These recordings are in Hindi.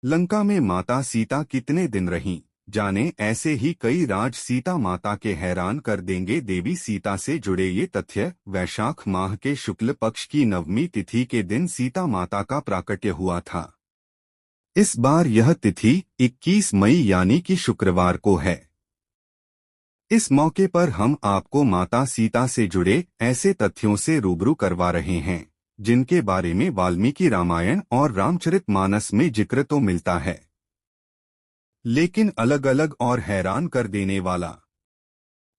लंका में माता सीता कितने दिन रहीं, जाने। ऐसे ही कई राज सीता माता के हैरान कर देंगे। देवी सीता से जुड़े ये तथ्य। वैशाख माह के शुक्ल पक्ष की नवमी तिथि के दिन सीता माता का प्राकट्य हुआ था। इस बार यह तिथि 21 मई यानी कि शुक्रवार को है। इस मौके पर हम आपको माता सीता से जुड़े ऐसे तथ्यों से रूबरू करवा रहे हैं जिनके बारे में वाल्मीकि रामायण और रामचरितमानस में जिक्र तो मिलता है, लेकिन अलग अलग और हैरान कर देने वाला।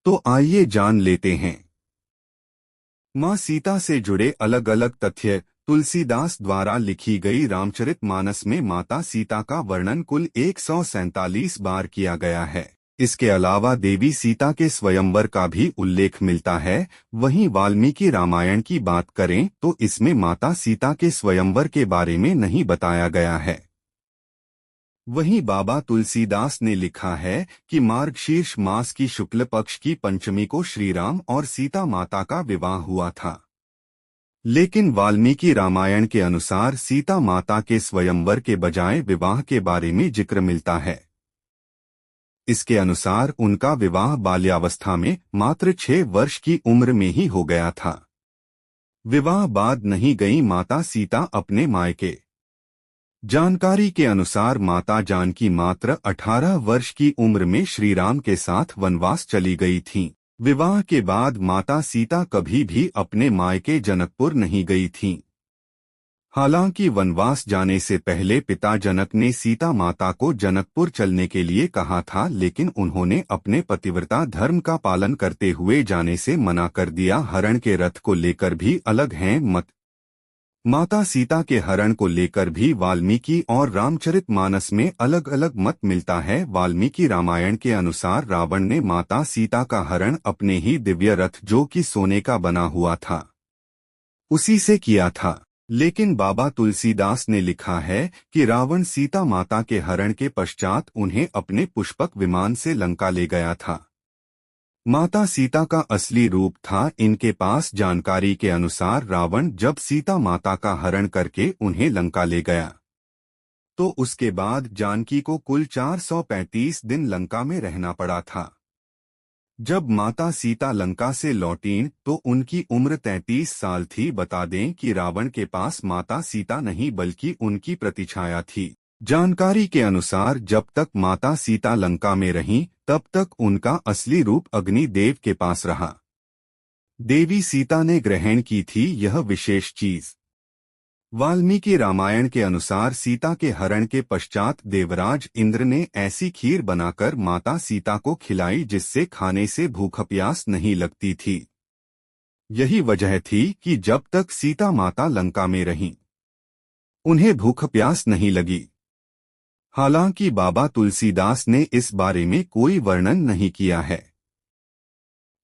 तो आइए जान लेते हैं। मां सीता से जुड़े अलग अलग तथ्य। तुलसीदास द्वारा लिखी गई रामचरितमानस में माता सीता का वर्णन कुल 147 बार किया गया है। इसके अलावा देवी सीता के स्वयंवर का भी उल्लेख मिलता है। वहीं वाल्मीकि रामायण की बात करें तो इसमें माता सीता के स्वयंवर के बारे में नहीं बताया गया है। वहीं बाबा तुलसीदास ने लिखा है कि मार्गशीर्ष मास की शुक्ल पक्ष की पंचमी को श्रीराम और सीता माता का विवाह हुआ था। लेकिन वाल्मीकि रामायण के अनुसार सीता माता के स्वयंवर के बजाय विवाह के बारे में जिक्र मिलता है। इसके अनुसार उनका विवाह बाल्यावस्था में मात्र 6 वर्ष की उम्र में ही हो गया था। विवाह बाद नहीं गई माता सीता अपने मायके। जानकारी के अनुसार माता जानकी मात्र 18 वर्ष की उम्र में श्रीराम के साथ वनवास चली गई थीं। विवाह के बाद माता सीता कभी भी अपने मायके जनकपुर नहीं गई थीं। हालांकि वनवास जाने से पहले पिता जनक ने सीता माता को जनकपुर चलने के लिए कहा था, लेकिन उन्होंने अपने पतिव्रता धर्म का पालन करते हुए जाने से मना कर दिया। हरण के रथ को लेकर भी अलग हैं मत। माता सीता के हरण को लेकर भी वाल्मीकि और रामचरितमानस में अलग अलग मत मिलता है। वाल्मीकि रामायण के अनुसार रावण ने माता सीता का हरण अपने ही दिव्य रथ जो कि सोने का बना हुआ था उसी से किया था। लेकिन बाबा तुलसीदास ने लिखा है कि रावण सीता माता के हरण के पश्चात उन्हें अपने पुष्पक विमान से लंका ले गया था। माता सीता का असली रूप था इनके पास। जानकारी के अनुसार रावण जब सीता माता का हरण करके उन्हें लंका ले गया तो उसके बाद जानकी को कुल 435 दिन लंका में रहना पड़ा था। जब माता सीता लंका से लौटीं तो उनकी उम्र 33 साल थी। बता दें कि रावण के पास माता सीता नहीं बल्कि उनकी प्रतिछाया थी। जानकारी के अनुसार जब तक माता सीता लंका में रहीं तब तक उनका असली रूप अग्नि देव के पास रहा। देवी सीता ने ग्रहण की थी यह विशेष चीज। वाल्मीकि रामायण के अनुसार सीता के हरण के पश्चात देवराज इंद्र ने ऐसी खीर बनाकर माता सीता को खिलाई जिससे खाने से भूख प्यास नहीं लगती थी। यही वजह थी कि जब तक सीता माता लंका में रहीं उन्हें भूख प्यास नहीं लगी। हालांकि बाबा तुलसीदास ने इस बारे में कोई वर्णन नहीं किया है।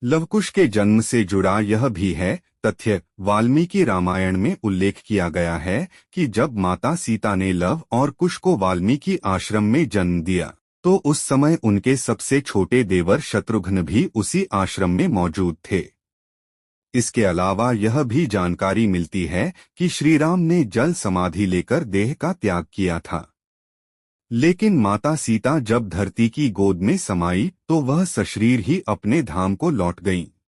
लवकुश के जन्म से जुड़ा यह भी है तथ्य। वाल्मीकि रामायण में उल्लेख किया गया है कि जब माता सीता ने लव और कुश को वाल्मीकि आश्रम में जन्म दिया तो उस समय उनके सबसे छोटे देवर शत्रुघ्न भी उसी आश्रम में मौजूद थे। इसके अलावा यह भी जानकारी मिलती है कि श्रीराम ने जल समाधि लेकर देह का त्याग किया था। लेकिन माता सीता जब धरती की गोद में समाई तो वह सशरीर ही अपने धाम को लौट गईं।